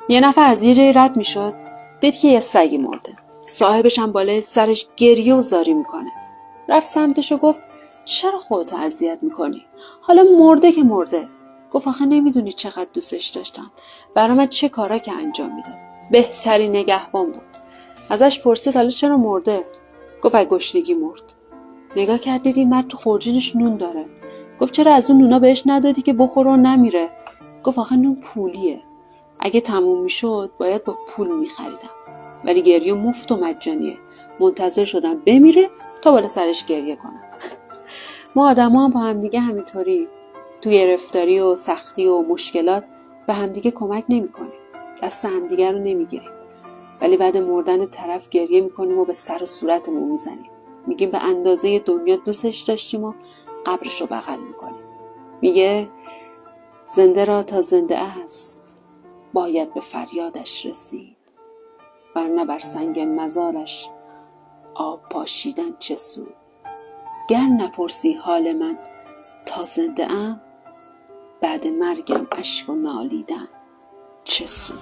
یه نفر از یه جایی رد میشد، دید که یه سگی مرده. صاحبش هم بالای سرش گریه و زاری میکنه. رفت سمتش و گفت چرا خودتو اذیت میکنی؟ حالا مرده که مرده. گفت آخه نمیدونی چقدر دوستش داشتم. برای من چه کارا که انجام میداد. بهترین نگهبان بود. ازش پرسید حالا چرا مرده؟ گفت از گشنگی مرد. نگاه کرد دید این مرد تو خورجینش نون داره. گفت چرا از اون نونا بهش ندادی که بخوره و نمیره؟ گفت آخه نون پولیه. اگه تموم میشد باید با پول میخریدم. ولی گریه مفت و مجانیه. منتظر شدم بمیره تا بالا سرش گریه کنم. ما آدما هم با همدیگه همینطوری تو گرفتاری و سختی و مشکلات به همدیگه کمک نمی‌کنیم. دست همدیگه رو نمیگیریم. ولی بعد مردن طرف گریه میکنیم و به سر و صورتمون میزنیم. میگیم به اندازه دنیا دوستش داشتیم و قبرش رو بغل میکنیم. میگه زنده را تا زنده است باید به فریادش رسید، ورنه بر سنگ مزارش آب پاشیدن چه سود. گر نپرسی حال من تا زنده ام، بعد مرگم اشک و نالیدن چه سود.